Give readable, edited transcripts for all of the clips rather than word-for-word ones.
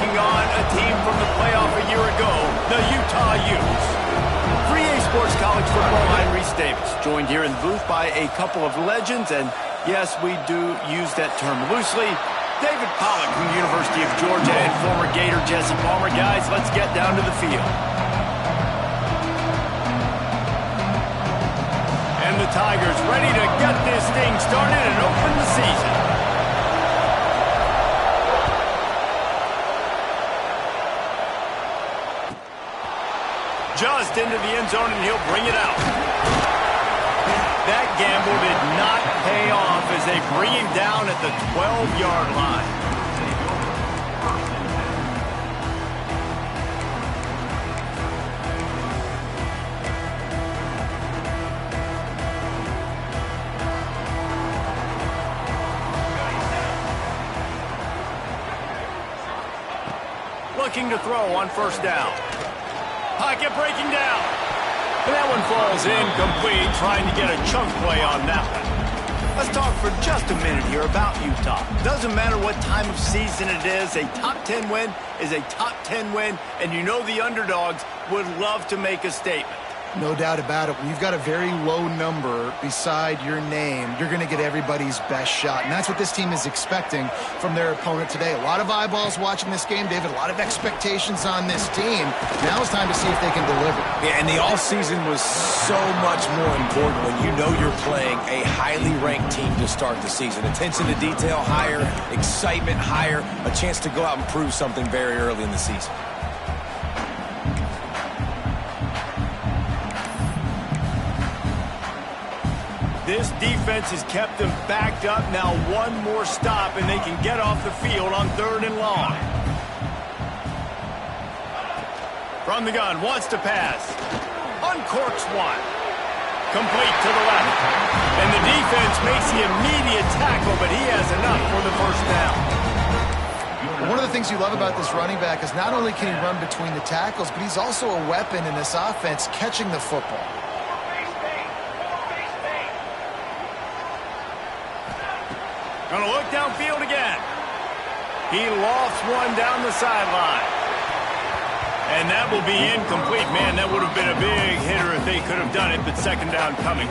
taking on a team from the playoff a year ago, the Utah Utes. 3A Sports College Football, I'm Reese Davis, joined here in the booth by a couple of legends, and yes, we do use that term loosely. David Pollack from the University of Georgia and former Gator Jesse Palmer. Guys, let's get down to the field. And the Tigers ready to get this thing started and open the season. Just into the end zone, and he'll bring it out. That gamble did not pay off as they bring him down at the 12-yard line. Looking to throw on first down. Pocket breaking down. And that one falls incomplete, trying to get a chunk play on that one. Let's talk for just a minute here about Utah. Doesn't matter what time of season it is, a top 10 win is a top 10 win, and you know the underdogs would love to make a statement. No doubt about it. When you've got a very low number beside your name, you're going to get everybody's best shot. And that's what this team is expecting from their opponent today. A lot of eyeballs watching this game, David. A lot of expectations on this team. Now it's time to see if they can deliver. Yeah, and the offseason was so much more important when you know you're playing a highly ranked team to start the season. Attention to detail higher, excitement higher, a chance to go out and prove something very early in the season. This defense has kept them backed up. Now one more stop, and they can get off the field on 3rd and long. From the gun, wants to pass. Uncorks one. Complete to the left. And the defense makes the immediate tackle, but he has enough for the first down. One of the things you love about this running back is not only can he run between the tackles, but he's also a weapon in this offense catching the football. Gonna look downfield again. He lofts one down the sideline. And that will be incomplete. Man, that would have been a big hitter if they could have done it, but second down coming.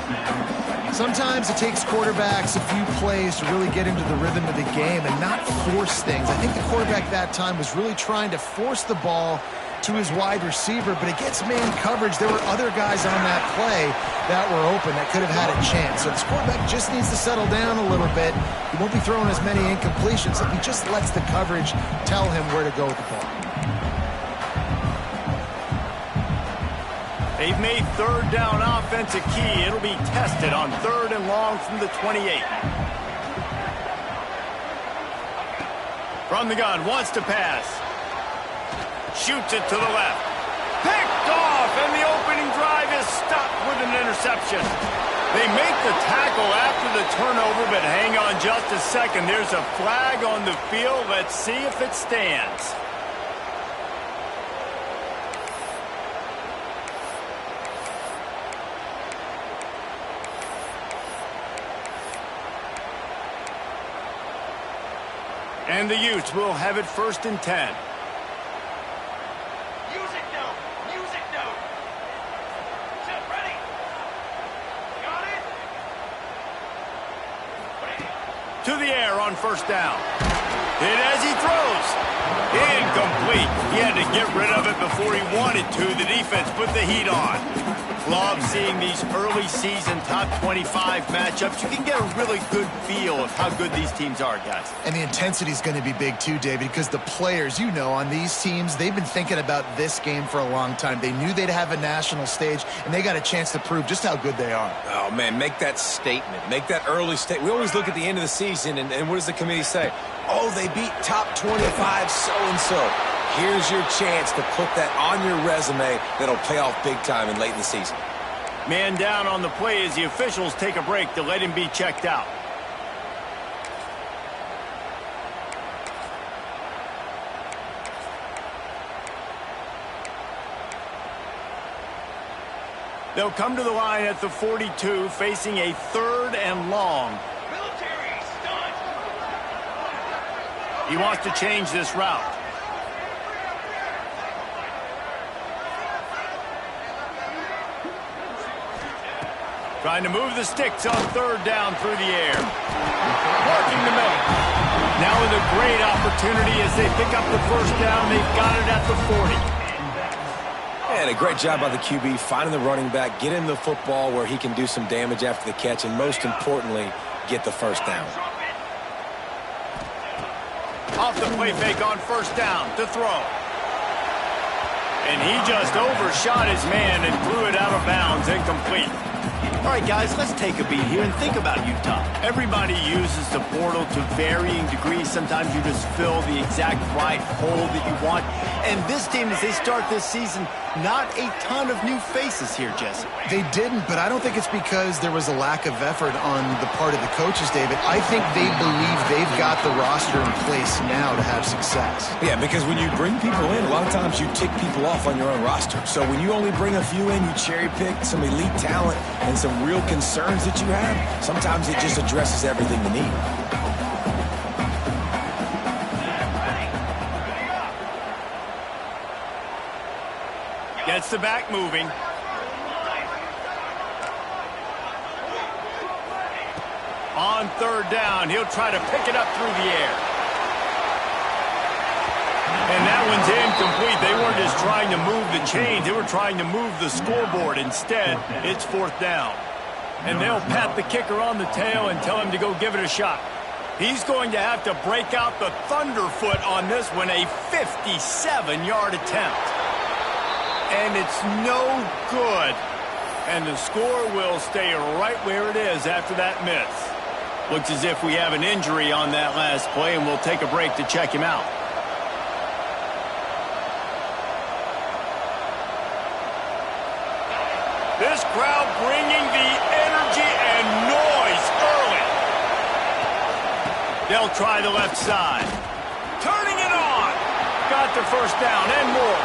Sometimes it takes quarterbacks a few plays to really get into the rhythm of the game and not force things. I think the quarterback that time was really trying to force the ball to his wide receiver, but against man coverage, there were other guys on that play that were open that could have had a chance. So this quarterback just needs to settle down a little bit. He won't be throwing as many incompletions if he just lets the coverage tell him where to go with the ball. They've made 3rd down offense a key. It'll be tested on 3rd and long from the 28. From the gun, wants to pass. Shoots it to the left. Picked off, and the opening drive is stopped with an interception. They make the tackle after the turnover, but hang on just a second. There's a flag on the field. Let's see if it stands. And the Utes will have it 1st and 10. To the air on first down. And as he throws, incomplete. He had to get rid of it before he wanted to. The defense put the heat on. Love seeing these early season top 25 matchups. You can get a really good feel of how good these teams are, guys. And the intensity is going to be big too, David, because the players, you know, on these teams, they've been thinking about this game for a long time. They knew they'd have a national stage, and they got a chance to prove just how good they are. Oh, man, make that statement. Make that early statement. We always look at the end of the season, and what does the committee say? Oh, they beat top 25 so-and-so. Here's your chance to put that on your resume that'll pay off big time and late in the season. Man down on the play as the officials take a break to let him be checked out. They'll come to the line at the 42, facing a 3rd and long. He wants to change this route. Trying to move the sticks on third down through the air. Working the middle. Now with a great opportunity as they pick up the first down. They've got it at the 40. And a great job by the QB finding the running back, getting the football where he can do some damage after the catch, and most importantly, get the first down. Off the play fake on first down to throw. And he just overshot his man and threw it out of bounds, incomplete. All right, guys, let's take a beat here and think about Utah. Everybody uses the portal to varying degrees. Sometimes you just fill the exact right hole that you want. And this team, as they start this season, not a ton of new faces here, Jesse. They didn't, but I don't think it's because there was a lack of effort on the part of the coaches, David. I think they believe they've got the roster in place now to have success. Yeah, because when you bring people in, a lot of times you tick people off on your own roster. So when you only bring a few in, you cherry pick some elite talent and some real concerns that you have, sometimes it just addresses everything you need. Gets the back moving. On third down, he'll try to pick it up through the air. And that one's incomplete. They weren't just trying to move the chains. They were trying to move the scoreboard. Instead, it's fourth down. And they'll pat the kicker on the tail and tell him to go give it a shot. He's going to have to break out the thunderfoot on this one, a 57-yard attempt. And it's no good. And the score will stay right where it is after that miss. Looks as if we have an injury on that last play, and we'll take a break to check him out. This crowd bringing the energy and noise early. They'll try the left side. Turning it on. Got the first down and more.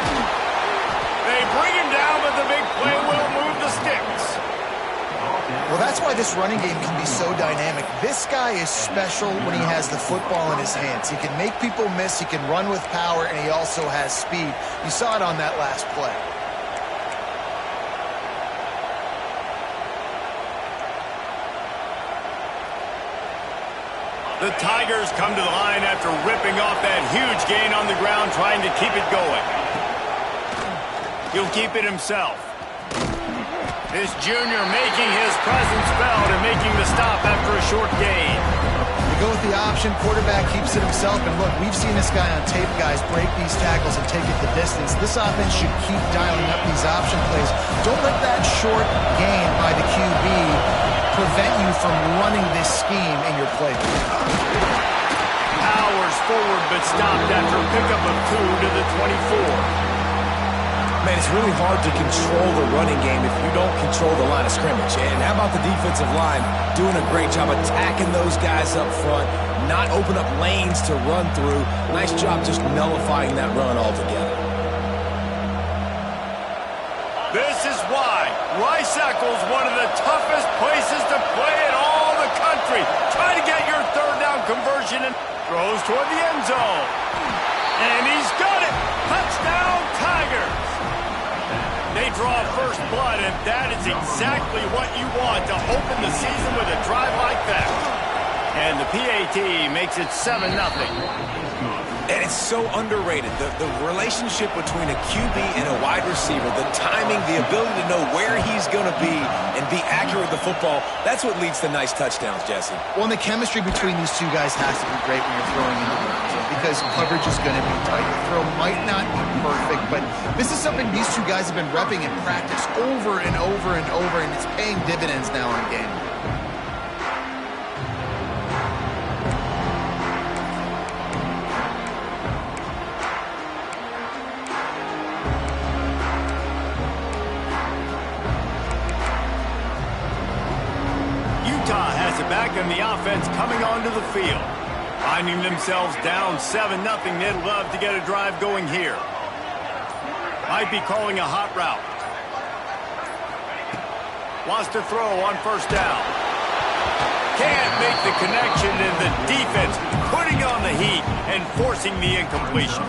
They bring him down, but the big play will move the sticks. Well, that's why this running game can be so dynamic. This guy is special when he has the football in his hands. He can make people miss, he can run with power, and he also has speed. You saw it on that last play. The Tigers come to the line after ripping off that huge gain on the ground, trying to keep it going. He'll keep it himself. This junior making his presence felt and making the stop after a short gain. They go with the option, quarterback keeps it himself, and look, we've seen this guy on tape, guys, break these tackles and take it the distance. This offense should keep dialing up these option plays. Don't let that short gain by the QB prevent you from running this scheme in your playbook. Powers forward, but stopped after a pickup of 2 to the 24. Man, it's really hard to control the running game if you don't control the line of scrimmage. And how about the defensive line doing a great job attacking those guys up front, not open up lanes to run through. Nice job just nullifying that run altogether. This is why Rice-Eccles, one of the toughest places to play in all the country. Try to get your third down conversion and throws toward the end zone. And he's got it. Touchdown, Tigers. They draw first blood, and that is exactly what you want to open the season with a drive like that. And the PAT makes it 7-0. And it's so underrated. The relationship between a QB and a wide receiver, the timing, the ability to know where he's going to be and be accurate with the football, that's what leads to nice touchdowns, Jesse. Well, and the chemistry between these two guys has to be great when you're throwing into the red zone because coverage is going to be tight. The throw might not be perfect, but this is something these two guys have been repping in practice over and over and over, and it's paying dividends now in game. Back in the offense coming onto the field. Finding themselves down 7-0, they'd love to get a drive going here. Might be calling a hot route. Wants to throw on first down. Can't make the connection, and the defense putting on the heat and forcing the incompletion.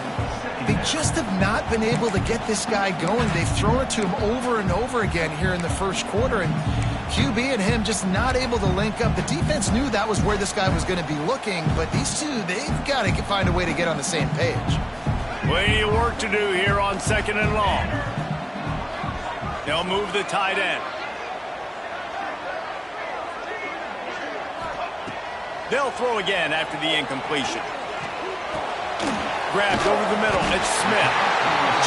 They just have not been able to get this guy going. They've thrown it to him over and over again here in the first quarter, and QB and him just not able to link up. The defense knew that was where this guy was going to be looking, but these two, they've got to find a way to get on the same page. Plenty of work to do here on 2nd and long. They'll move the tight end. They'll throw again after the incompletion. Grabbed over the middle. It's Smith.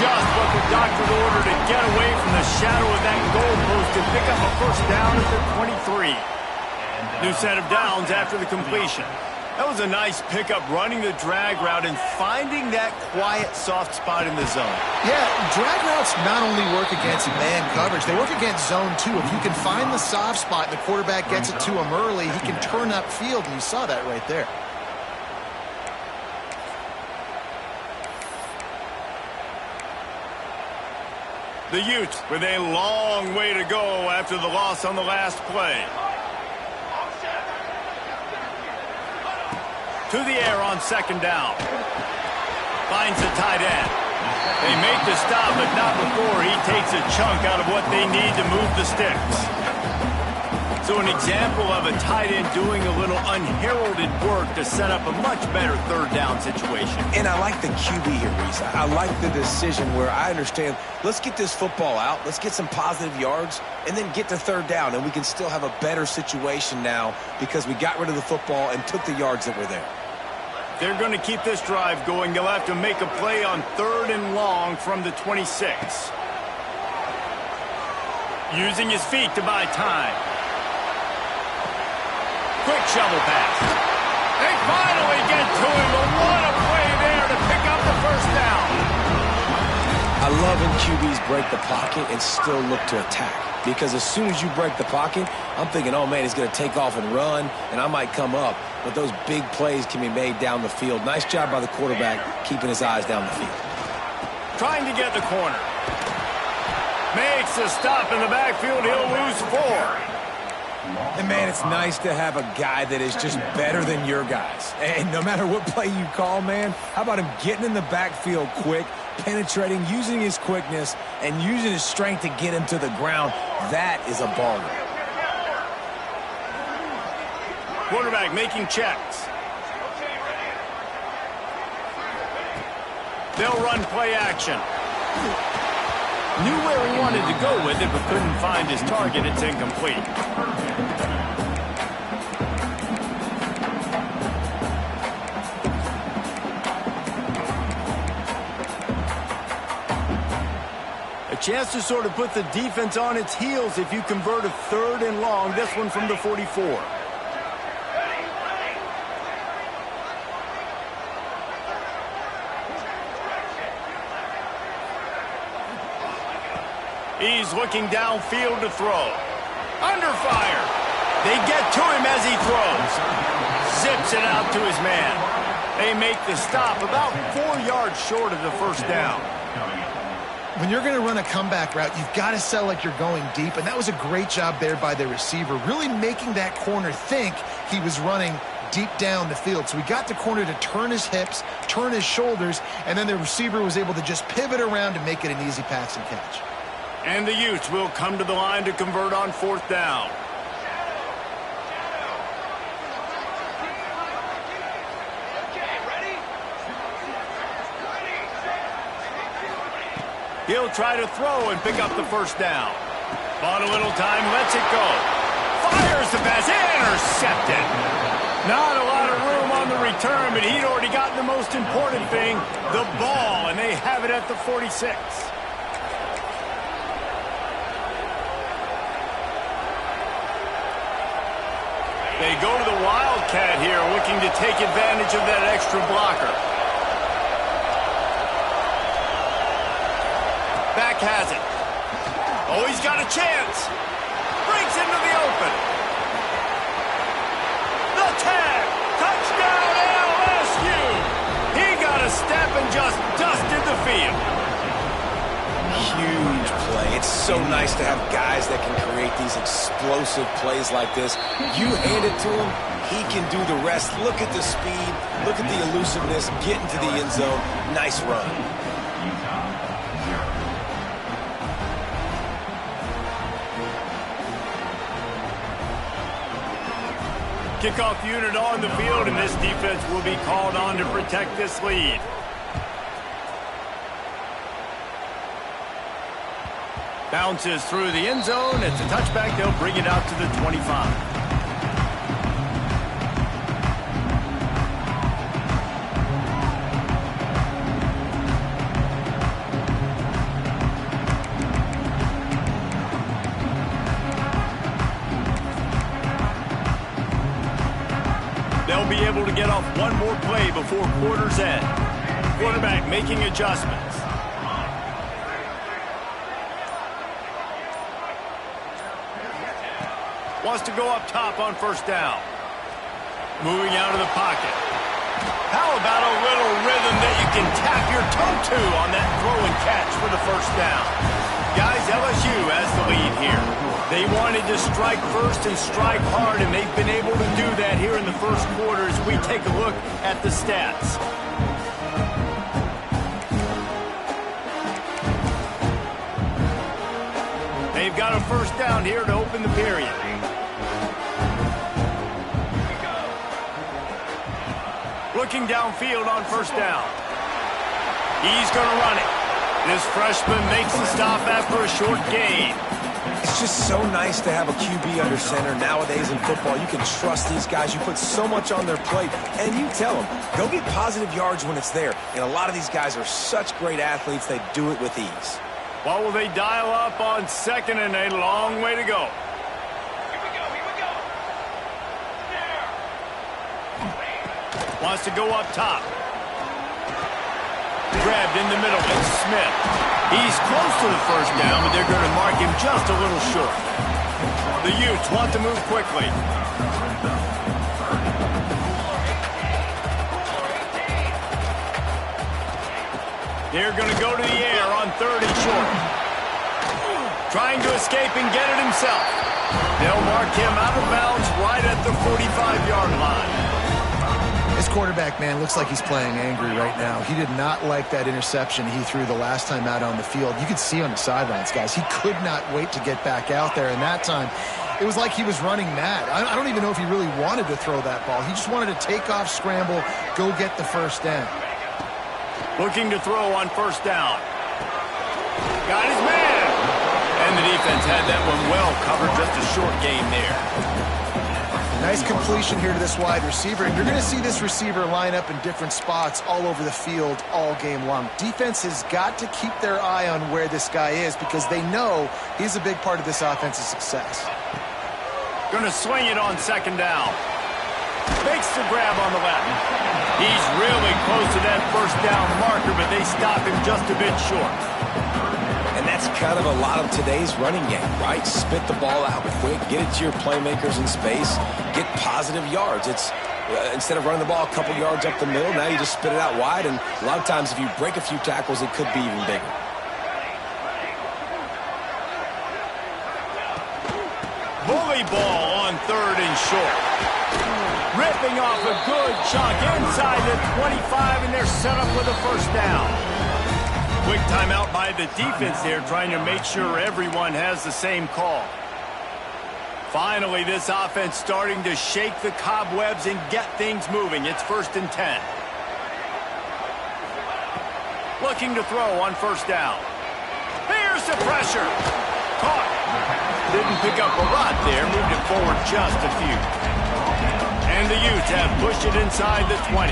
Just what the doctor ordered to get away from the shadow of that goalpost and pick up a first down at the 23. New set of downs after the completion. That was a nice pickup, running the drag route and finding that quiet, soft spot in the zone. Yeah, drag routes not only work against man coverage, they work against zone too. If you can find the soft spot and the quarterback gets it to him early, he can turn upfield, and you saw that right there. The Utes with a long way to go after the loss on the last play. To the air on 2nd down. Finds the tight end. They make the stop, but not before he takes a chunk out of what they need to move the sticks. So an example of a tight end doing a little unheralded work to set up a much better 3rd down situation. And I like the QB here, Reese. I like the decision where I understand, let's get this football out, let's get some positive yards, and then get to 3rd down, and we can still have a better situation now because we got rid of the football and took the yards that were there. They're going to keep this drive going. They'll have to make a play on 3rd and long from the 26. Using his feet to buy time. Quick shovel pass. They finally get to him, but what a play there to pick up the first down. I love when QBs break the pocket and still look to attack. Because as soon as you break the pocket, I'm thinking, oh, man, he's going to take off and run, and I might come up. But those big plays can be made down the field. Nice job by the quarterback keeping his eyes down the field. Trying to get the corner. Makes a stop in the backfield. He'll lose 4. And, man, it's nice to have a guy that is just better than your guys. And no matter what play you call, man, how about him getting in the backfield quick, penetrating, using his quickness, and using his strength to get him to the ground? That is a baller. Quarterback making checks. They'll run play action. Knew where he wanted to go with it, but couldn't find his target. It's incomplete. A chance to sort of put the defense on its heels if you convert a 3rd and long. This one from the 44. He's looking downfield to throw. Under fire. They get to him as he throws. Zips it out to his man. They make the stop about 4 yards short of the first down. When you're going to run a comeback route, you've got to sell like you're going deep, and that was a great job there by the receiver, really making that corner think he was running deep down the field. So he got the corner to turn his hips, turn his shoulders, and then the receiver was able to just pivot around and make it an easy pass and catch. And the Utes will come to the line to convert on 4th down. He'll try to throw and pick up the first down. Bought a little time, lets it go. Fires the pass, intercepted. Not a lot of room on the return, but he'd already gotten the most important thing, the ball, and they have it at the 46. They go to the Wildcat here, looking to take advantage of that extra blocker. Back has it. Oh, he's got a chance. Breaks into the open. The tag. Touchdown, LSU. He got a step and just dusted the field. Huge play. It's so nice to have guys that can create these explosive plays like this. You hand it to him, he can do the rest. Look at the speed. Look at the elusiveness. Get into the end zone. Nice run. Kickoff unit on the field, and this defense will be called on to protect this lead. Bounces through the end zone. It's a touchback. They'll bring it out to the 25. They'll be able to get off one more play before quarter's end. Quarterback making adjustments. Wants to go up top on first down. Moving out of the pocket. How about a little rhythm that you can tap your toe to on that throw and catch for the first down? Guys, LSU has the lead here. They wanted to strike first and strike hard, and they've been able to do that here in the first quarter as we take a look at the stats. They've got a first down here to open the period. Looking downfield on first down. He's going to run it. This freshman makes the stop after a short gain. It's just so nice to have a QB under center. Nowadays in football, you can trust these guys. You put so much on their plate, and you tell them, go get positive yards when it's there. And a lot of these guys are such great athletes, they do it with ease. What will they dial up on second and a long way to go? Wants to go up top. Grabbed in the middle. It's Smith. He's close to the first down, but they're going to mark him just a little short. The Utes want to move quickly. They're going to go to the air on third and short. Trying to escape and get it himself. They'll mark him out of bounds right at the 45-yard line. This quarterback, man, looks like he's playing angry right now. He did not like that interception he threw the last time out on the field. You could see on the sidelines, guys, he could not wait to get back out there. And that time, it was like he was running mad. I don't even know if he really wanted to throw that ball. He just wanted to take off, scramble, go get the first down. Looking to throw on first down. Got his man. And the defense had that one well covered. Just a short game there. Nice completion here to this wide receiver. And you're going to see this receiver line up in different spots all over the field all game long. Defense has got to keep their eye on where this guy is because they know he's a big part of this offense's success. Going to swing it on second down. Makes the grab on the left. He's really close to that first down marker, but they stop him just a bit short. And that's kind of a lot of today's running game, right? Spit the ball out quick, get it to your playmakers in space, get positive yards. It's instead of running the ball a couple yards up the middle, now you just spit it out wide, and a lot of times if you break a few tackles, it could be even bigger. Bully ball on third and short. Ripping off a good chunk inside the 25, and they're set up with a first down. Quick timeout by the defense there, trying to make sure everyone has the same call. Finally, this offense starting to shake the cobwebs and get things moving. It's 1st and 10. Looking to throw on first down. Here's the pressure. Caught. Didn't pick up a lot there. Moved it forward just a few. And the Utes have pushed it inside the 20.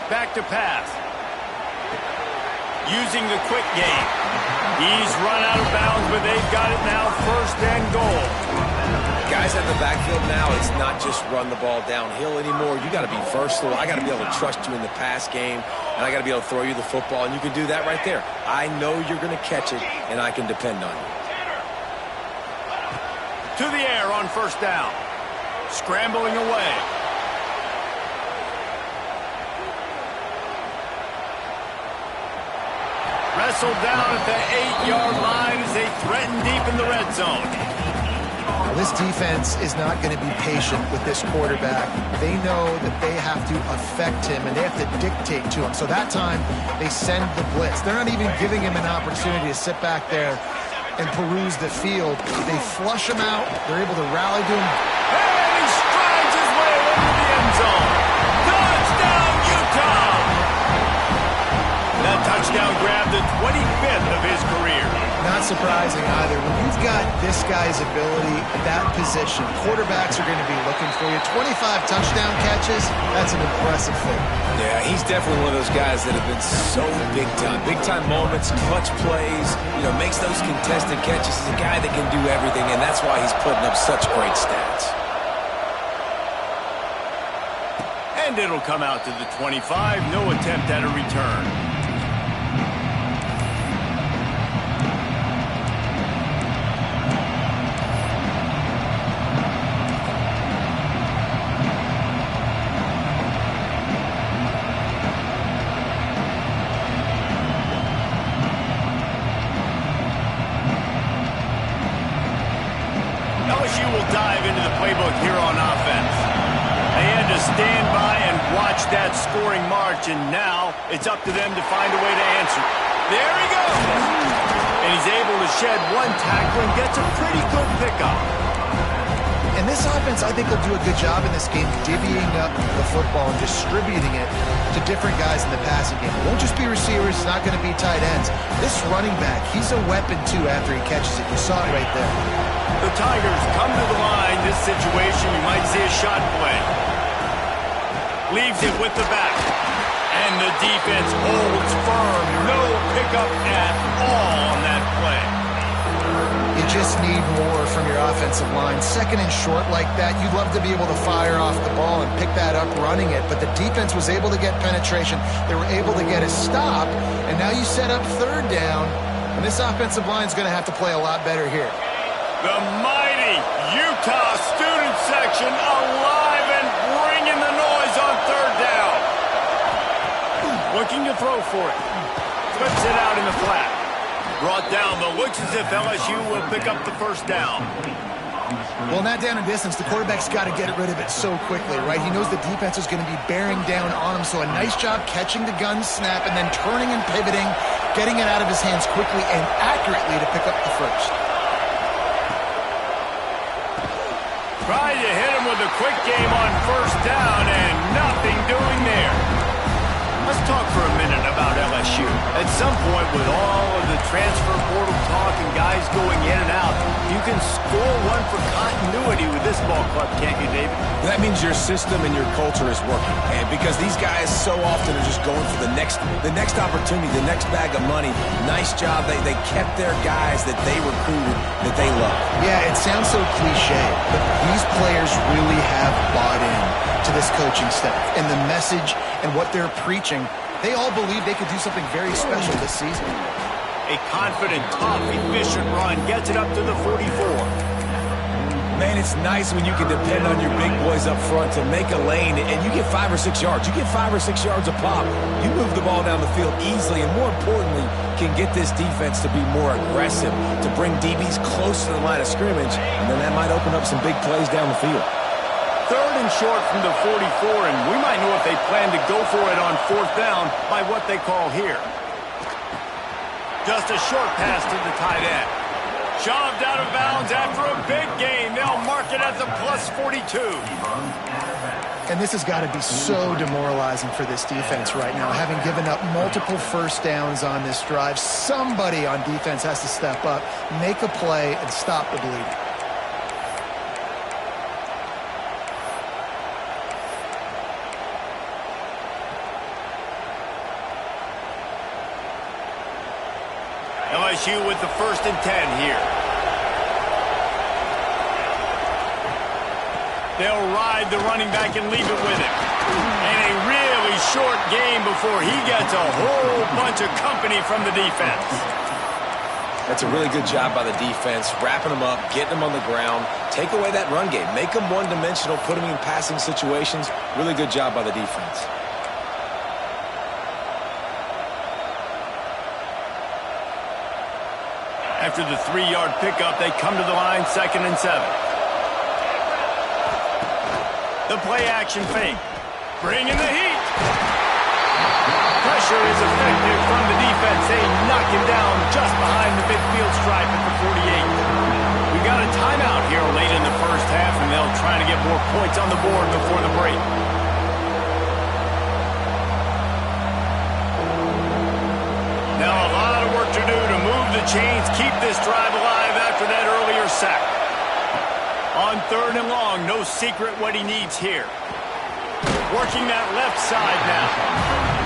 Back to pass. Using the quick game. He's run out of bounds, but they've got it now 1st and goal. Guys at the backfield now, it's not just run the ball downhill anymore. You got to be versatile. I got to be able to trust you in the pass game, and I got to be able to throw you the football, and you can do that right there. I know you're going to catch it, and I can depend on you. To the air on first down. Scrambling away. Wrestled down at the 8-yard line as they threaten deep in the red zone. Now, this defense is not going to be patient with this quarterback. They know that they have to affect him, and they have to dictate to him. So that time, they send the blitz. They're not even giving him an opportunity to sit back there and peruse the field. They flush him out. They're able to rally to him. And he strides his way into the end zone. Touchdown, Utah! That touchdown grabbed the 25th of his career. Not surprising either. When you've got this guy's ability at that position, quarterbacks are going to be looking for you. 25 touchdown catches, that's an impressive thing. Yeah, he's definitely one of those guys that have been so big time. Big time moments, clutch plays, makes those contested catches. He's a guy that can do everything, and that's why he's putting up such great stats. And it'll come out to the 25. No attempt at a return. LSU will dive into the playbook here on offense. They had to stand by and watch that scoring march, and now it's up to them to find a way to answer. There he goes! And he's able to shed one tackle and gets a pretty good pickup. And this offense, I think, will do a good job in this game divvying up the football and distributing it to different guys in the passing game. It won't just be receivers. It's not going to be tight ends. This running back, he's a weapon, too, after he catches it. You saw it right there. The Tigers come to the line. This situation, you might see a shot play. Leaves it with the back. And the defense holds firm. No pickup at all on that play. You just need more from your offensive line. Second and short like that, you'd love to be able to fire off the ball and pick that up running it. But the defense was able to get penetration. They were able to get a stop. And now you set up third down. And this offensive line is going to have to play a lot better here. The mighty Utah student section alive and bringing the noise on third down. Looking to throw for it. Flips it out in the flat. Brought down, but looks as if LSU will pick up the first down. Well, in that down and distance, the quarterback's got to get rid of it so quickly, right? He knows the defense is going to be bearing down on him, so a nice job catching the gun snap and then turning and pivoting, getting it out of his hands quickly and accurately to pick up the first. Tried to hit him with a quick game on first down and nothing doing there. Let's talk for a minute about LSU. At some point, with all of the transfer portal talk and guys going in and out, you can score one for continuity with this ball club, can't you, David? That means your system and your culture is working. And because these guys so often are just going for the next opportunity, the next bag of money. Nice job. They kept their guys that they recruited, that they love. Yeah, it sounds so cliche, but these players really have bought in to this coaching staff and the message and what they're preaching. They all believe they could do something very special this season. A confident, tough, efficient run gets it up to the 44. Man, it's nice when you can depend on your big boys up front to make a lane and you get 5 or 6 yards. You get 5 or 6 yards a pop. You move the ball down the field easily and, more importantly, can get this defense to be more aggressive, to bring DBs close to the line of scrimmage, and then that might open up some big plays down the field. Third and short from the 44, and we might know if they plan to go for it on fourth down by what they call here. Just a short pass to the tight end. Shoved out of bounds after a big gain. They'll mark it at the plus 42. And this has got to be so demoralizing for this defense right now. Having given up multiple first downs on this drive, somebody on defense has to step up, make a play, and stop the bleeding. LSU with the 1st and 10 here. They'll ride the running back and leave it with him. And a really short game before he gets a whole bunch of company from the defense. That's a really good job by the defense, wrapping them up, getting them on the ground, take away that run game, make them one-dimensional, put them in passing situations. Really good job by the defense. After the 3-yard pickup, they come to the line, 2nd and 7. The play-action fake. Bringing the heat. pressure is effective from the defense. They knock him down just behind the midfield stripe at the 48. We got a timeout here late in the first half, and they'll try to get more points on the board before the break. Now a lot of work to do to move the chains, keep this drive alive after that earlier sack. On 3rd and long, no secret what he needs here. Working that left side now.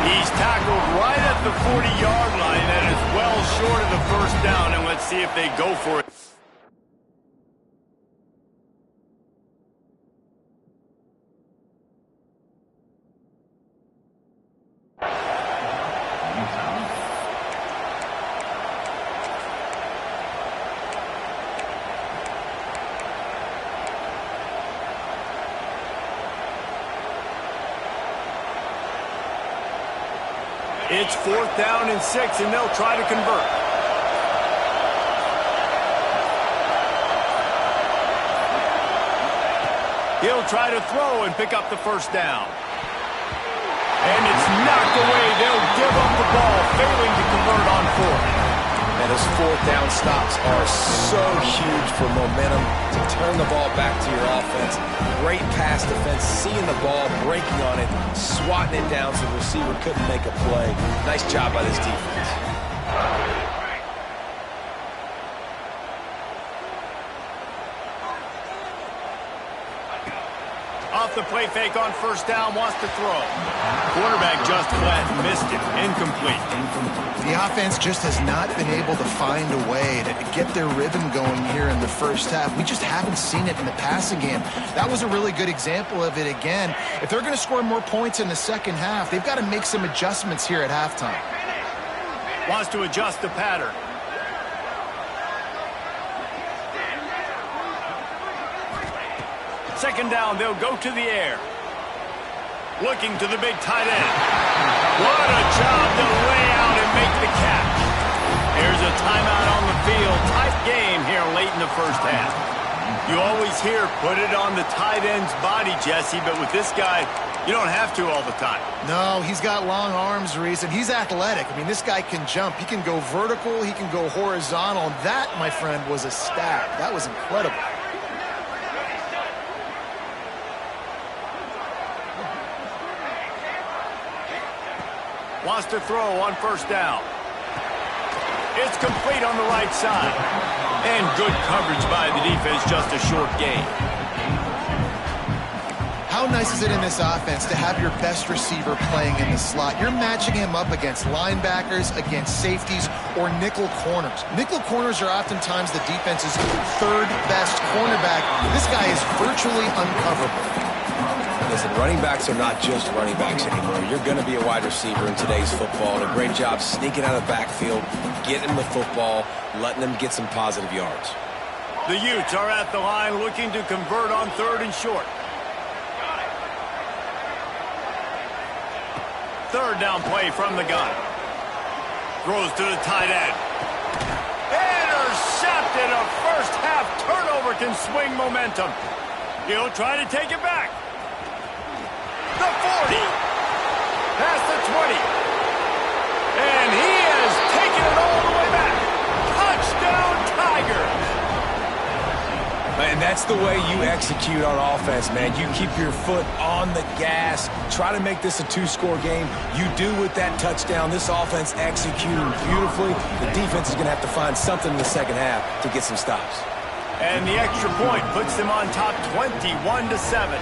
He's tackled right at the 40-yard line. That is well short of the first down, and let's see if they go for it. It's 4th down and 6, and they'll try to convert. He'll try to throw and pick up the first down. And it's knocked away. They'll give up the ball, failing to convert on 4th. And those 4th down stops are so huge for momentum to turn the ball back to your offense. Great pass defense, seeing the ball, breaking on it, swatting it down so the receiver couldn't make a play. Nice job by this defense. Off the play fake on 1st down, wants to throw. Quarterback just flat, missed it, incomplete. The offense just has not been able to find a way to get their rhythm going here in the first half. We just haven't seen it in the passing game. That was a really good example of it again. If they're going to score more points in the second half, they've got to make some adjustments here at halftime. Wants to adjust the pattern. Second down, they'll go to the air. Looking to the big tight end. What a job to lay out and make the catch. There's a timeout on the field. Tight game here late in the first half. You always hear put it on the tight end's body, Jesse, but with this guy, you don't have to all the time. No, he's got long arms, Reese, and he's athletic. I mean, this guy can jump. He can go vertical. He can go horizontal. That, my friend, was a stat. That was incredible. Wants to throw on 1st down. It's complete on the right side. And good coverage by the defense, just a short gain. How nice is it in this offense to have your best receiver playing in the slot? You're matching him up against linebackers, against safeties, or nickel corners. Nickel corners are oftentimes the defense's 3rd best cornerback. This guy is virtually uncoverable. Listen, running backs are not just running backs anymore. You're going to be a wide receiver in today's football. And a great job sneaking out of the backfield, getting the football, letting them get some positive yards. The Utes are at the line looking to convert on 3rd and short. 3rd down play from the gun. Throws to the tight end. Intercepted. A first half turnover can swing momentum. He'll try to take it back. The 40. Past the 20. And he has taken it all the way back. Touchdown, Tigers. And that's the way you execute on offense, man. You keep your foot on the gas. Try to make this a 2-score game. You do with that touchdown. This offense executing beautifully. The defense is going to have to find something in the second half to get some stops. And the extra point puts them on top 21-7.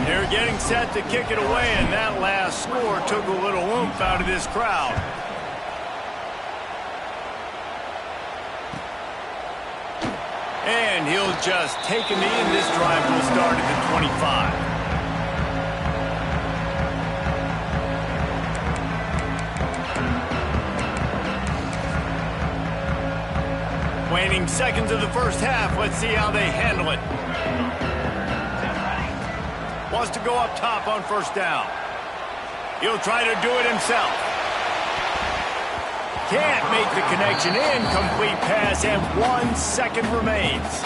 They're getting set to kick it away, and that last score took a little oomph out of this crowd. And he'll just take a knee, and this drive will start at the 25. Waning seconds of the first half. Let's see how they handle it. Wants to go up top on 1st down. He'll try to do it himself. Can't make the connection. Incomplete pass, and 1 second remains.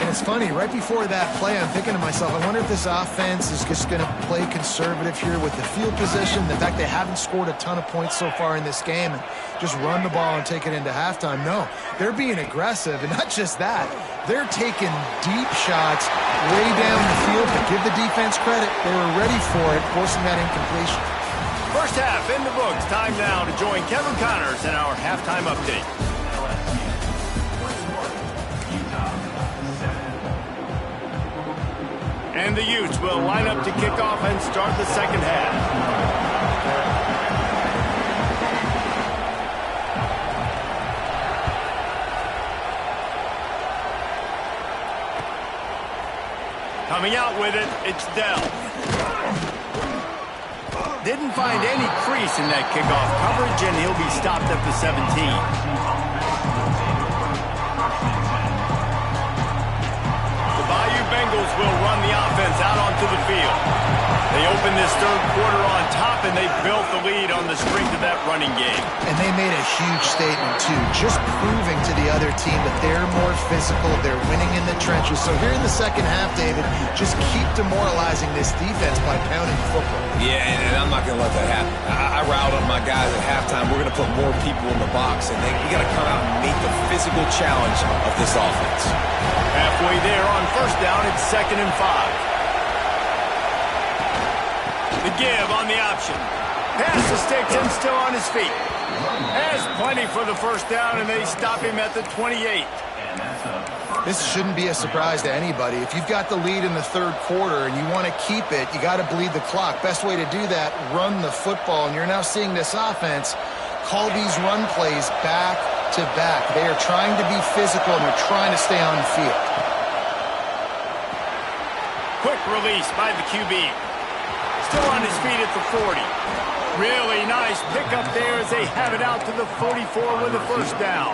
And It's funny, right before that play, I'm thinking to myself, I wonder if this offense is just going to play conservative here with the field position, the fact they haven't scored a ton of points so far in this game, and just run the ball and take it into halftime. No, they're being aggressive, and not just that. They're taking deep shots way down the field, but give the defense credit. They were ready for it, forcing that incompletion. First half in the books. Time now to join Kevin Connors in our halftime update. And the Utes will line up to kick off and start the second half. Coming out with it, it's Dell. Didn't find any crease in that kickoff coverage, and he'll be stopped at the 17. Bengals will run the offense out onto the field. They open this third quarter on top, and they built the lead on the strength of that running game. And they made a huge statement, too, just proving to the other team that they're more physical, they're winning in the trenches. So here in the second half, David, just keep demoralizing this defense by pounding the football. Yeah, and I'm not going to let that happen. I riled up my guys at halftime. We're going to put more people in the box, and we got to come out and meet the physical challenge of this offense. Halfway there on first down, it's 2nd and 5. The give on the option. Pass to Stigton, still on his feet. Has plenty for the first down, and they stop him at the 28. This shouldn't be a surprise to anybody. If you've got the lead in the third quarter and you want to keep it, you got to bleed the clock. Best way to do that, run the football. And you're now seeing this offense call these run plays back to back. They are trying to be physical, and they're trying to stay on the field. Quick release by the QB. Still on his feet at the 40. Really nice pickup there as they have it out to the 44 with a first down.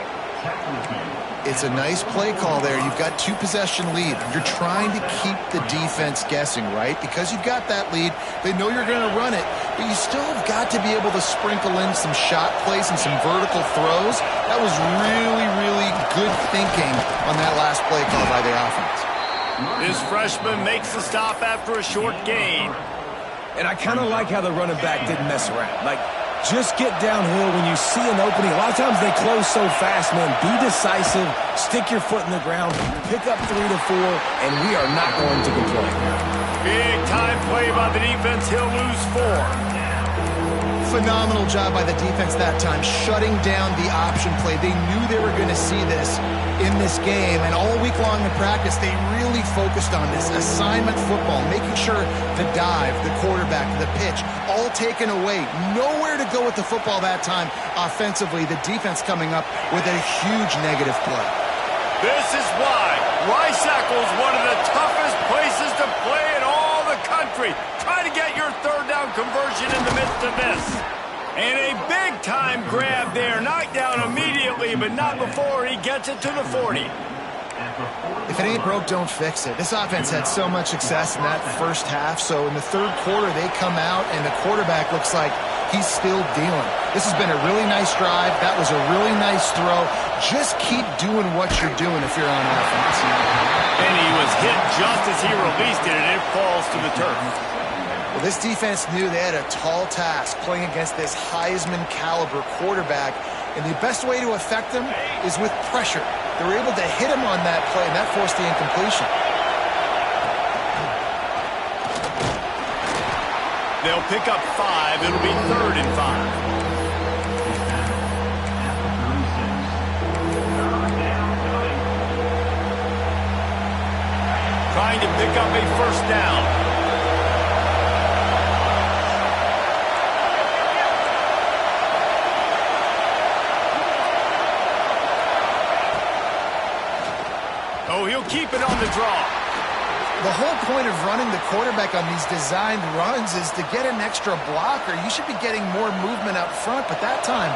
It's a nice play call there. You've got 2-possession lead. You're trying to keep the defense guessing, right? Because you've got that lead. They know you're going to run it, but you still have got to be able to sprinkle in some shot plays and some vertical throws. That was really, really good thinking on that last play call by the offense. This freshman makes the stop after a short gain. And I kind of like how the running back didn't mess around. Like, just get downhill when you see an opening. A lot of times they close so fast, man. Be decisive, stick your foot in the ground, pick up 3 to 4, and we are not going to complain. Big time play by the defense. He'll lose 4. Phenomenal job by the defense that time, shutting down the option play. They knew they were going to see this in this game, and all week long in practice, they really focused on this assignment football, making sure the dive, the quarterback, the pitch, all taken away. Nowhere to go with the football that time offensively. The defense coming up with a huge negative play. This is why Rice-Eccles, one of the toughest places to play in all the country. Try to get your third down conversion in the midst of this. And a big-time grab there. Knocked down immediately, but not before he gets it to the 40. If it ain't broke, don't fix it. This offense had so much success in that first half, so in the third quarter, they come out, and the quarterback looks like he's still dealing. This has been a really nice drive. That was a really nice throw. Just keep doing what you're doing if you're on offense. And he was hit just as he released it, and it falls to the turf. Well, this defense knew they had a tall task playing against this Heisman-caliber quarterback, and the best way to affect them is with pressure. They were able to hit him on that play, and that forced the incompletion. They'll pick up 5. It'll be 3rd and 5. Trying to pick up a first down. Oh, he'll keep it on the draw. The whole point of running the quarterback on these designed runs is to get an extra blocker. You should be getting more movement up front, but that time,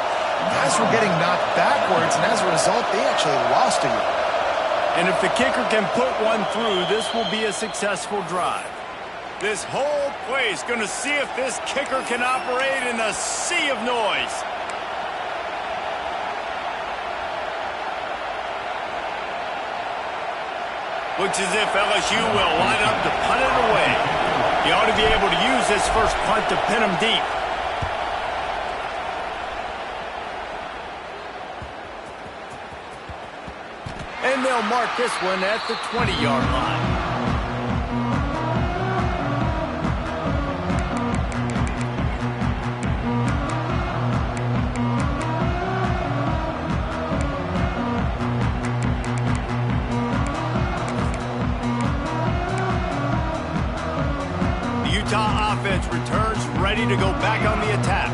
guys were getting knocked backwards, and as a result, they actually lost a yard. And if the kicker can put one through, this will be a successful drive. This whole play is going to see if this kicker can operate in a sea of noise. Looks as if LSU will line up to punt it away. He ought to be able to use this first punt to pin him deep. And they'll mark this one at the 20-yard line. The Utah offense returns ready to go back on the attack.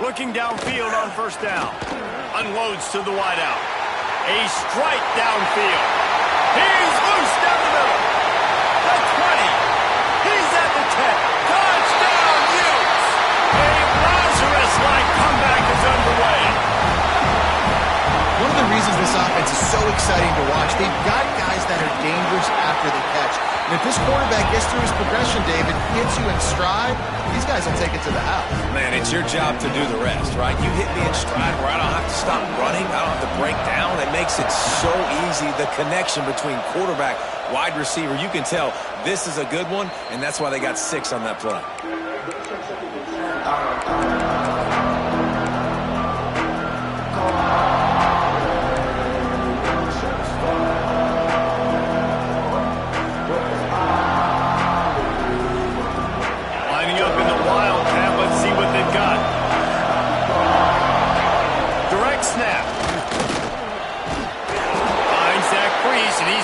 Looking downfield on first down. Unloads to the wideout. A strike downfield. He's loose down the middle. The 20. He's at the 10. Touchdown, Utes! A Lazarus-like comeback is underway. One of the reasons this offense is so exciting to watch, they've got guys that are dangerous after the catch. And if this quarterback gets through his progression, David, hits you in stride, these guys will take it to the house. Man, it's your job to do the rest, right? You hit me in stride where I don't have to stop running. I don't have to break down. It makes it so easy. The connection between quarterback, wide receiver, you can tell this is a good one, and that's why they got 6 on that play.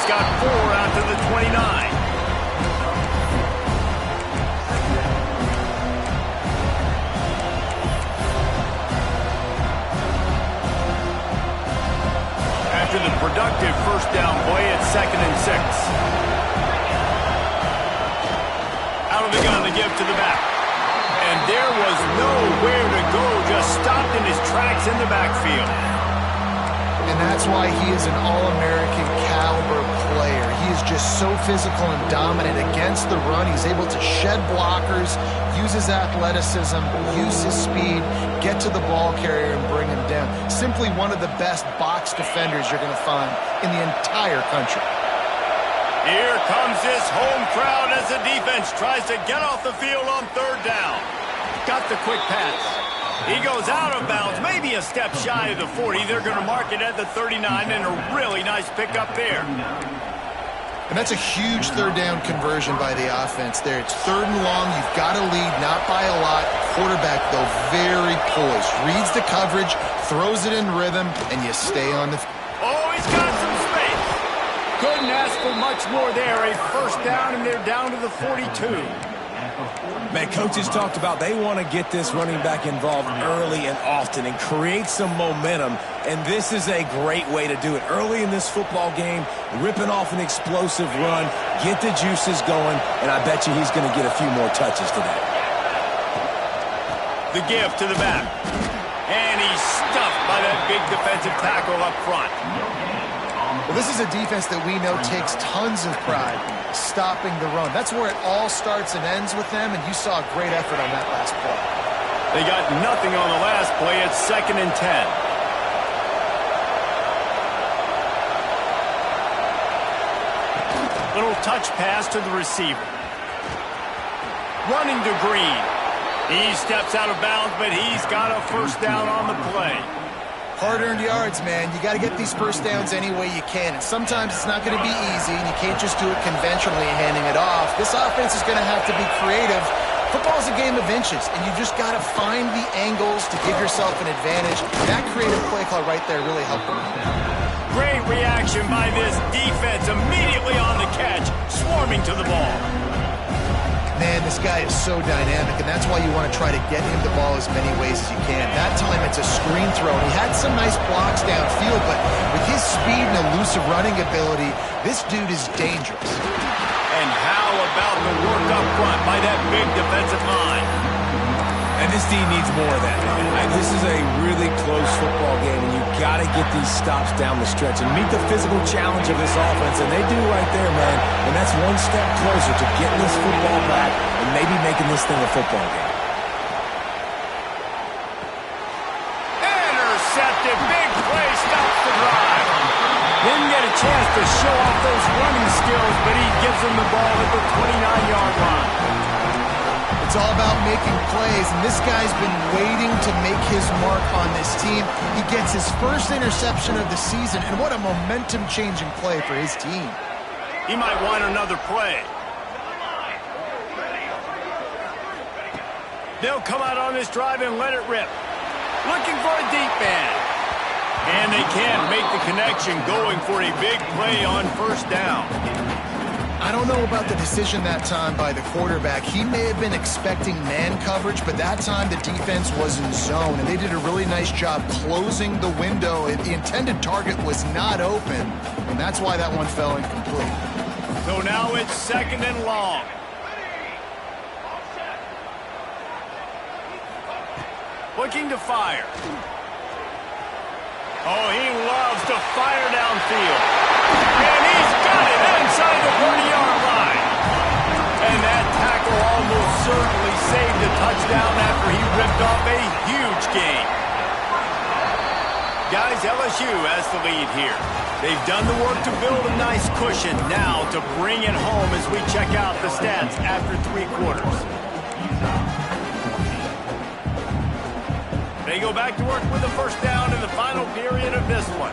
Got 4 out to the 29. After the productive first down play, it's 2nd and 6. Out of the gun, the give to the back. And there was nowhere to go, just stopped in his tracks in the backfield. And that's why he is an All-American caliber player. He is just so physical and dominant against the run. He's able to shed blockers, use his athleticism, use his speed, get to the ball carrier and bring him down. Simply one of the best box defenders you're going to find in the entire country. Here comes this home crowd as the defense tries to get off the field on 3rd down. Got the quick pass. He goes out of bounds, maybe a step shy of the 40. They're going to mark it at the 39, and a really nice pickup there. And that's a huge 3rd down conversion by the offense there. It's 3rd and long. You've got to lead, not by a lot. Quarterback, though, very poised. Reads the coverage, throws it in rhythm, and you stay on the field. Oh, he's got some space. Couldn't ask for much more there. A first down, and they're down to the 42. Man, coaches talked about they want to get this running back involved early and often and create some momentum, and this is a great way to do it. Early in this football game, ripping off an explosive run, get the juices going, and I bet you he's going to get a few more touches today. The give to the back. And he's stuffed by that big defensive tackle up front. Well, this is a defense that we know takes tons of pride stopping the run. That's where it all starts and ends with them, and you saw a great effort on that last play. They got nothing on the last play. It's 2nd and 10. Little touch pass to the receiver. Running to Green. He steps out of bounds, but he's got a first down on the play. Hard-earned yards, man. You got to get these first downs any way you can. And sometimes it's not going to be easy, and you can't just do it conventionally handing it off. This offense is going to have to be creative. Football's a game of inches, and you just got to find the angles to give yourself an advantage. That creative play call right there really helped them. Great reaction by this defense. Immediately on the catch, swarming to the ball. Man, this guy is so dynamic, and that's why you want to try to get him the ball as many ways as you can. That time, it's a screen throw. He had some nice blocks downfield, but with his speed and elusive running ability, this dude is dangerous. And how about the work up front by that big defensive line? And this team needs more of that. This is a really close football game, and you've got to get these stops down the stretch and meet the physical challenge of this offense, and they do right there, man. And that's one step closer to getting this football back and maybe making this thing a football game. Intercepted to show off those running skills, but he gives them the ball at the 29-yard line. It's all about making plays, and this guy's been waiting to make his mark on this team. He gets his first interception of the season, and what a momentum-changing play for his team. He might want another play. They'll come out on this drive and let it rip. Looking for a deep man. And they can't make the connection, going for a big play on first down. I don't know about the decision that time by the quarterback. He may have been expecting man coverage, but that time the defense was in zone, and they did a really nice job closing the window. The intended target was not open, and that's why that one fell incomplete. So now it's 2nd and long. Looking to fire. Oh, he loves to fire downfield. And he's got it inside the 30-yard line. And that tackle almost certainly saved a touchdown after he ripped off a huge gain. Guys, LSU has the lead here. They've done the work to build a nice cushion. Now to bring it home as we check out the stats after 3 quarters. They go back to work with the first down in the final period of this one.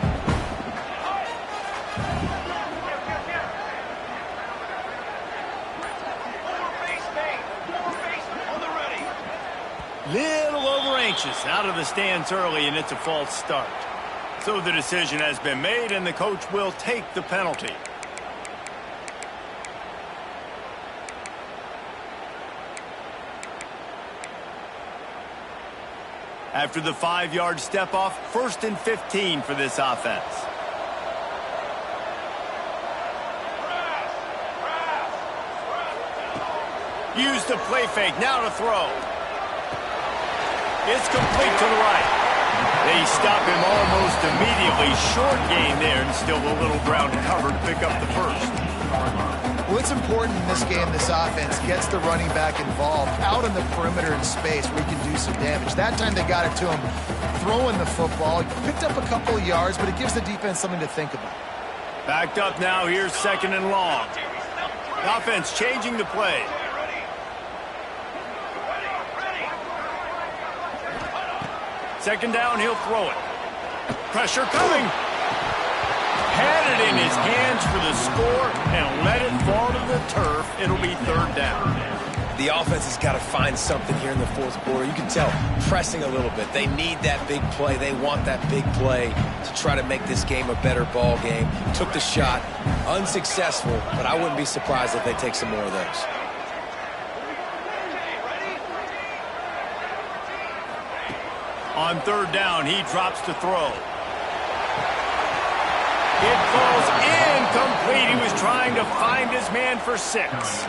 Little over anxious out of the stands early, and it's a false start. So the decision has been made, and the coach will take the penalty. After the 5-yard step off, 1st and 15 for this offense. Use the play fake, now to throw. It's complete to the right. They stop him almost immediately. Short gain there, and still a little ground to cover to pick up the first. Well, it's important in this game this offense gets the running back involved out on the perimeter in space where he can do some damage. That time they got it to him throwing the football. He picked up a couple of yards, but it gives the defense something to think about. Backed up now, here's 2nd and long. The offense changing the play. Second down, he'll throw it. Pressure coming. Had it in his hands for the score and let it fall to the turf. It'll be 3rd down. The offense has got to find something here in the 4th quarter. You can tell, pressing a little bit. They need that big play. They want that big play to try to make this game a better ball game. Took the shot, unsuccessful, but I wouldn't be surprised if they take some more of those. On 3rd down, he drops to throw. It falls incomplete. He was trying to find his man for 6.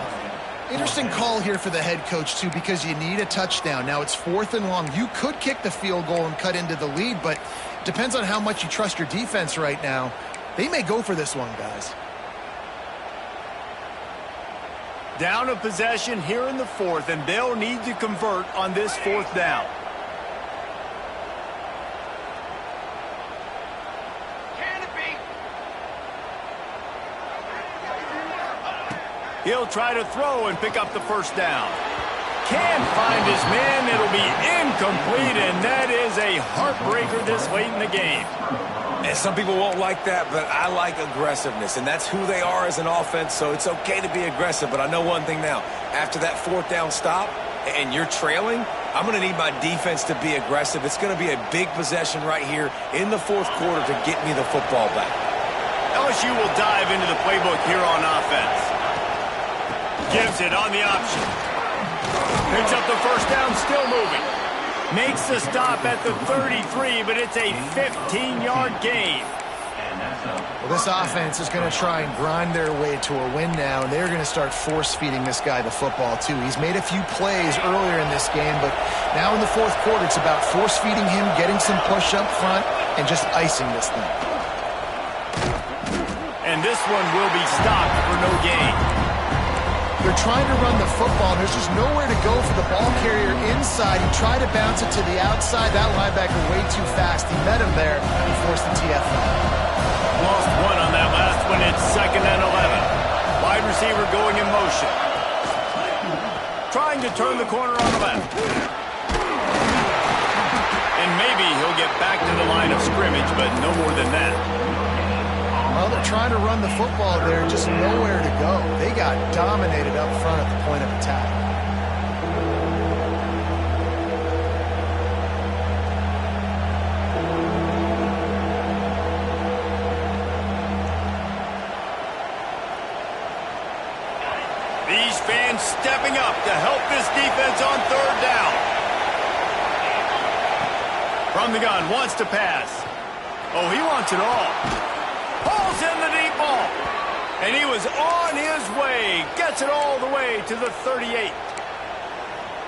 Interesting call here for the head coach, too, because you need a touchdown. Now it's 4th and long. You could kick the field goal and cut into the lead, but it depends on how much you trust your defense right now. They may go for this one, guys. Down a possession here in the 4th, and they'll need to convert on this 4th down. He'll try to throw and pick up the first down. Can't find his man. It'll be incomplete, and that is a heartbreaker this late in the game. And some people won't like that, but I like aggressiveness, and that's who they are as an offense, so it's okay to be aggressive. But I know one thing now. After that 4th down stop and you're trailing, I'm going to need my defense to be aggressive. It's going to be a big possession right here in the 4th quarter to get me the football back. LSU will dive into the playbook here on offense. Gives it on the option. Picks up the first down, still moving. Makes the stop at the 33, but it's a 15-yard gain. Well, this offense is going to try and grind their way to a win now, and they're going to start force-feeding this guy the football, too. He's made a few plays earlier in this game, but now in the 4th quarter, it's about force-feeding him, getting some push up front, and just icing this thing. And this one will be stopped for no gain. They're trying to run the football, and there's just nowhere to go for the ball carrier inside. He tried to bounce it to the outside. That linebacker way too fast. He met him there and forced the TFL. Lost one on that last one down. It's 2nd and 11. Wide receiver going in motion. Trying to turn the corner on the left. And maybe he'll get back to the line of scrimmage, but no more than that. Well, they're trying to run the football there, just nowhere to go. They got dominated up front at the point of attack. These fans stepping up to help this defense on 3rd down. From the gun, wants to pass. Oh, he wants it all. Pulls in the deep ball. And he was on his way. Gets it all the way to the 38.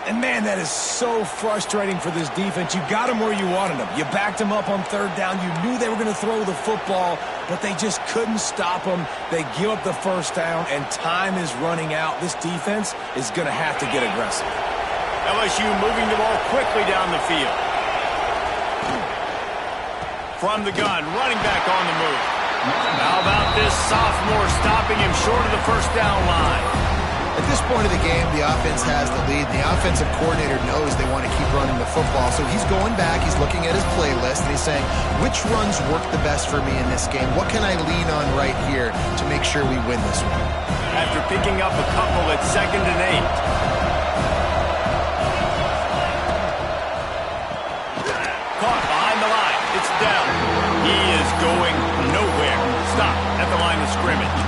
And, man, that is so frustrating for this defense. You got them where you wanted them. You backed them up on 3rd down. You knew they were going to throw the football, but they just couldn't stop them. They give up the 1st down, and time is running out. This defense is going to have to get aggressive. LSU moving the ball quickly down the field. From the gun, running back on the move. How about this sophomore stopping him short of the 1st down line? At this point of the game, the offense has the lead. The offensive coordinator knows they want to keep running the football, so he's going back, he's looking at his playlist, and he's saying, which runs work the best for me in this game? What can I lean on right here to make sure we win this one? After picking up a couple at 2nd and 8. Caught behind the line. It's down. He is going nowhere. Stop at the line of scrimmage.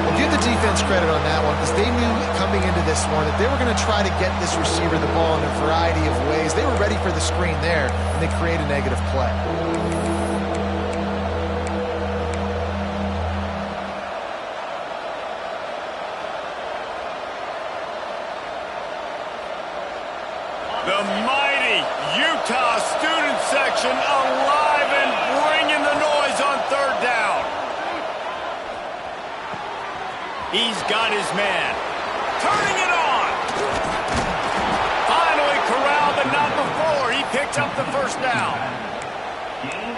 Well, give the defense credit on that one because they knew coming into this one that they were going to try to get this receiver the ball in a variety of ways. They were ready for the screen there, and they create a negative play. The mighty Utah student section alive and bringing the noise on 3rd down. He's got his man. Turning it on. Finally corralled, but not before. He picked up the 1st down.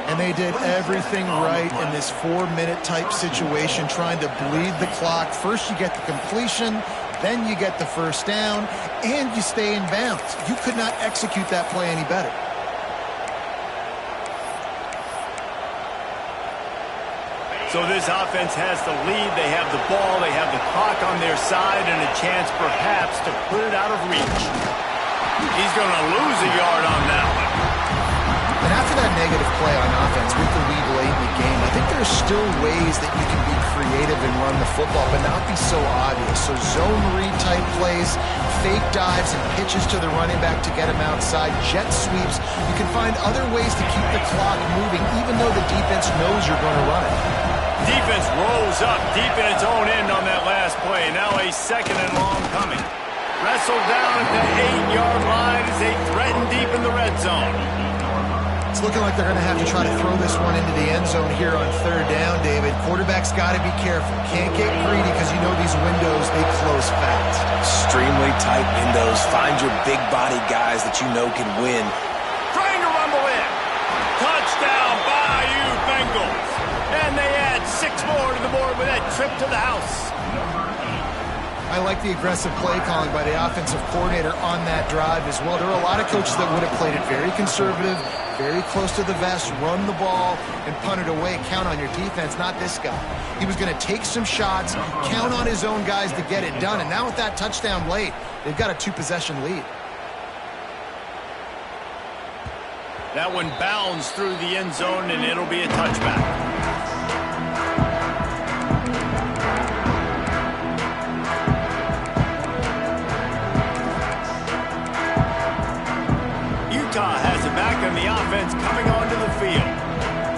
And they did everything right in this 4-minute type situation, trying to bleed the clock. First you get the completion, then you get the 1st down, and you stay in bounds. You could not execute that play any better. So this offense has the lead. They have the ball. They have the clock on their side and a chance perhaps to put it out of reach. He's going to lose a yard on that one. And after that negative play on offense with the lead late in the game, I think there's still ways that you can be creative and run the football, but not be so obvious. So zone read type plays, fake dives and pitches to the running back to get him outside, jet sweeps. You can find other ways to keep the clock moving even though the defense knows you're going to run it. Defense rolls up deep in its own end on that last play. Now a 2nd and long coming. Wrestled down at the 8-yard line as they threaten deep in the red zone. It's looking like they're going to have to try to throw this one into the end zone here on 3rd down, David. Quarterback's got to be careful. Can't get greedy because you know these windows, they close fast. Extremely tight windows. Find your big body guys that you know can win. Trying to rumble in. Touchdown, Bayou Bengals. And they add 6 more to the board with that trip to the house. I like the aggressive play calling by the offensive coordinator on that drive as well. There are a lot of coaches that would have played it very conservative, very close to the vest, run the ball, and punt it away. Count on your defense, not this guy. He was going to take some shots, count on his own guys to get it done. And now with that touchdown late, they've got a 2-possession lead. That one bounds through the end zone, and it'll be a touchback. Utah has it back on the offense coming onto the field.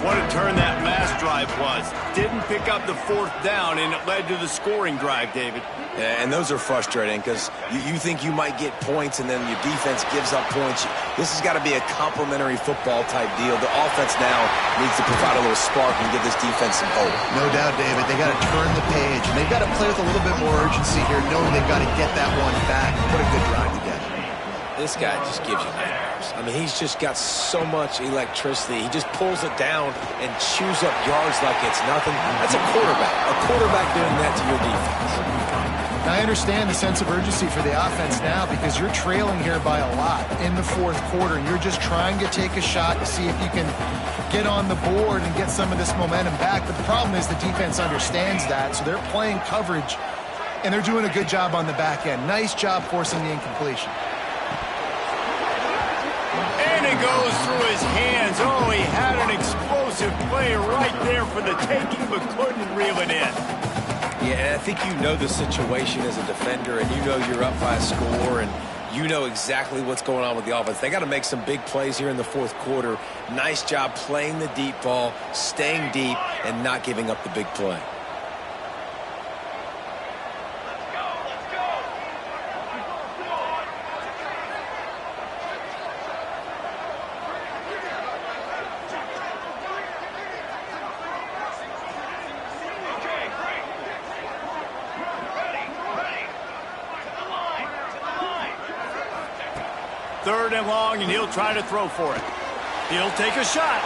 What a turn that last drive was. Didn't pick up the 4th down, and it led to the scoring drive, David. Yeah, and those are frustrating because you think you might get points and then your defense gives up points. This has got to be a complementary football type deal. The offense now needs to provide a little spark and give this defense some hope. No doubt, David. They got to turn the page, and they've got to play with a little bit more urgency here, knowing they've got to get that one back and put a good drive together. This guy just gives you nightmares. I mean, he's just got so much electricity. He just pulls it down and chews up yards like it's nothing. That's a quarterback. A quarterback doing that to your defense. I understand the sense of urgency for the offense now because you're trailing here by a lot in the fourth quarter, and you're just trying to take a shot to see if you can get on the board and get some of this momentum back. But the problem is the defense understands that, so they're playing coverage, and they're doing a good job on the back end. Nice job forcing the incompletion. And it goes through his hands. Oh, he had an explosive play right there for the taking, but couldn't reel it in. Yeah, and I think you know the situation as a defender, and you know you're up by a score, and you know exactly what's going on with the offense. They got to make some big plays here in the fourth quarter. Nice job playing the deep ball, staying deep, and not giving up the big play. Third and long, and he'll try to throw for it. He'll take a shot.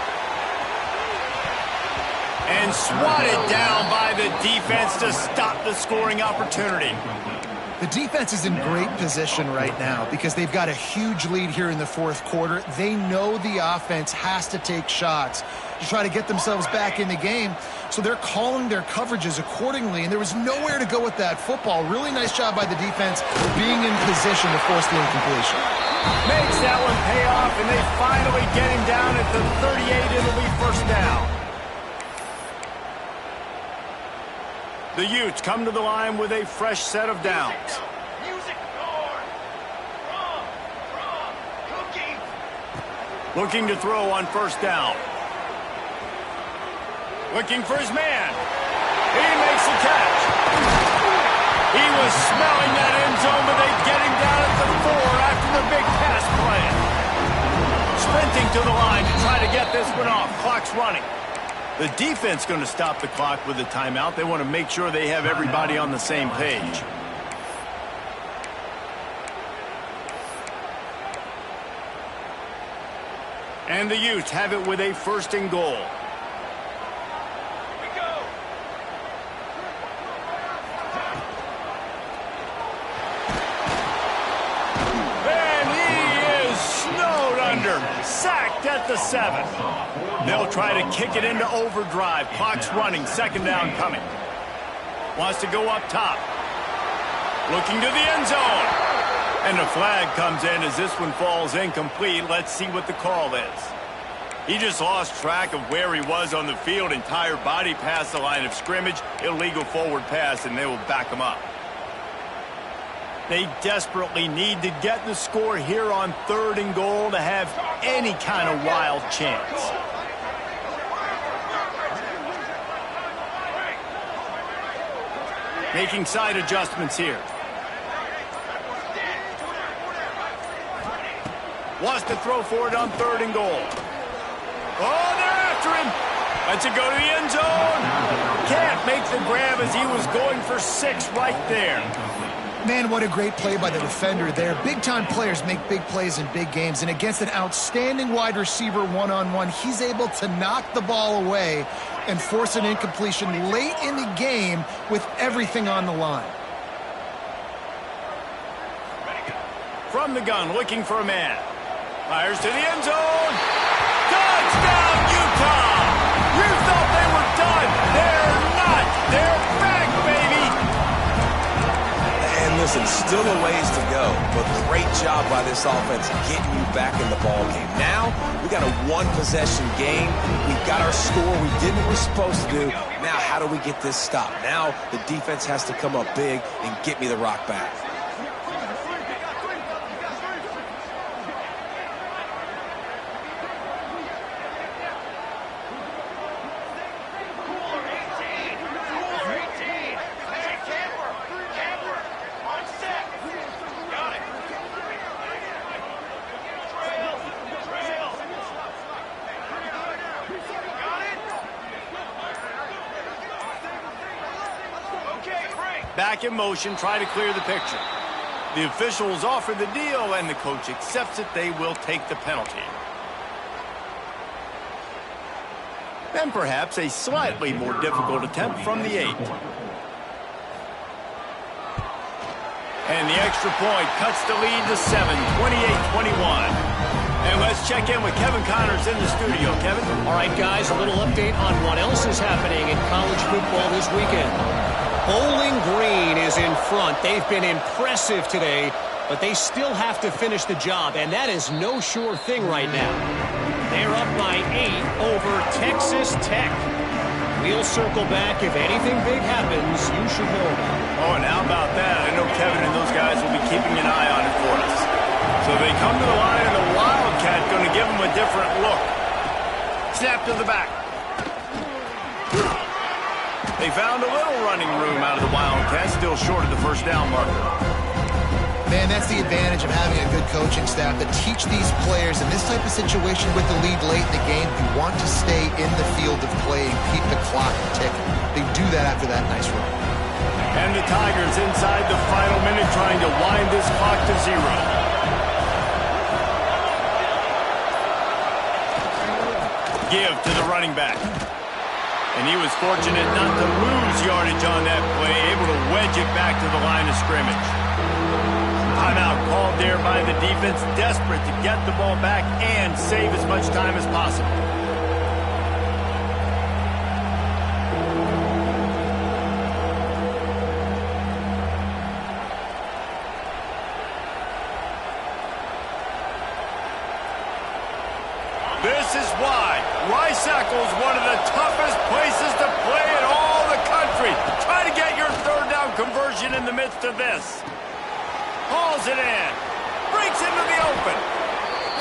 And swatted down by the defense to stop the scoring opportunity. The defense is in great position right now because they've got a huge lead here in the fourth quarter. They know the offense has to take shots to try to get themselves back in the game, so they're calling their coverages accordingly, and there was nowhere to go with that football. Really nice job by the defense being in position to force the incompletion. Makes that one pay off, and they finally get him down at the 38. It'll be first down. The Utes come to the line with a fresh set of downs. Looking to throw on first down. Looking for his man. He makes the catch. He was smelling that end zone, but they get him down at the 4 after the big pass play. Sprinting to the line to try to get this one off. Clock's running. The defense going to stop the clock with a timeout. They want to make sure they have everybody on the same page. And the Utes have it with a first and goal. And he is snowed under. Sacked at the 7. They'll try to kick it into overdrive. Clock's running. Second down coming. Wants to go up top. Looking to the end zone. And the flag comes in as this one falls incomplete. Let's see what the call is. He just lost track of where he was on the field. Entire body past the line of scrimmage. Illegal forward pass, and they will back him up. They desperately need to get the score here on third and goal to have any kind of wild chance. Making side adjustments here. Wants to throw for it on third and goal. Oh, they're after him. Lets it go to the end zone. Can't make the grab as he was going for 6 right there. Man, what a great play by the defender there. Big-time players make big plays in big games, and against an outstanding wide receiver one-on-one, he's able to knock the ball away and force an incompletion late in the game with everything on the line. From the gun, looking for a man. Fires to the end zone. Touchdown, Utah! You thought they were done. They're not. They're back, baby. And listen, still a ways to go, but great job by this offense getting you back in the ball game. Now, we got a one-possession game. We got our score. We did what we're supposed to do. Now, how do we get this stopped? Now, the defense has to come up big and get me the rock back. Back in motion, try to clear the picture. The officials offer the deal, and the coach accepts it. They will take the penalty. And perhaps a slightly more difficult attempt from the 8. And the extra point cuts the lead to 7, 28-21. And let's check in with Kevin Connors in the studio. Kevin? All right, guys, a little update on what else is happening in college football this weekend. Bowling Green is in front. They've been impressive today, but they still have to finish the job, and that is no sure thing right now. They're up by 8 over Texas Tech. We'll circle back. If anything big happens, you should know about it. Oh, and how about that? I know Kevin and those guys will be keeping an eye on it for us. So they come to the line, and the Wildcat going to give them a different look. Snap to the back. They found a little running room out of the Wildcats, still short of the first down marker. Man, that's the advantage of having a good coaching staff that teach these players in this type of situation with the lead late in the game. You want to stay in the field of play and keep the clock ticking. They do that after that nice run. And the Tigers inside the final minute trying to wind this clock to 0. Give to the running back. And he was fortunate not to lose yardage on that play, able to wedge it back to the line of scrimmage. Timeout called there by the defense, desperate to get the ball back and save as much time as possible. This is why Rice-Eccles, one of the toughest places to play in all the country. Try to get your third down conversion in the midst of this. Hauls it in. Breaks into the open.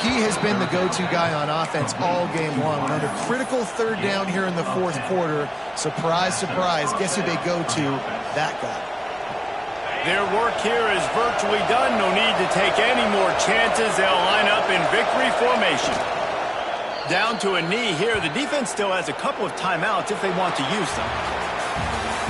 He has been the go-to guy on offense all game long. And under critical third down here in the fourth quarter, surprise, surprise, guess who they go to? That guy. Their work here is virtually done. No need to take any more chances. They'll line up in victory formation. Down to a knee here. The defense still has a couple of timeouts if they want to use them.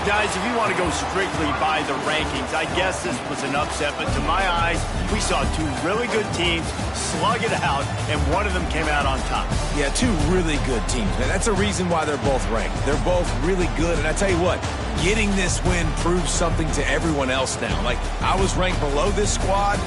Guys, if you want to go strictly by the rankings, I guess this was an upset, but to my eyes, we saw two really good teams slug it out, and one of them came out on top. Yeah, two really good teams, man. That's a reason why they're both ranked. They're both really good, and I tell you what, getting this win proves something to everyone else now. Like, I was ranked below this squad.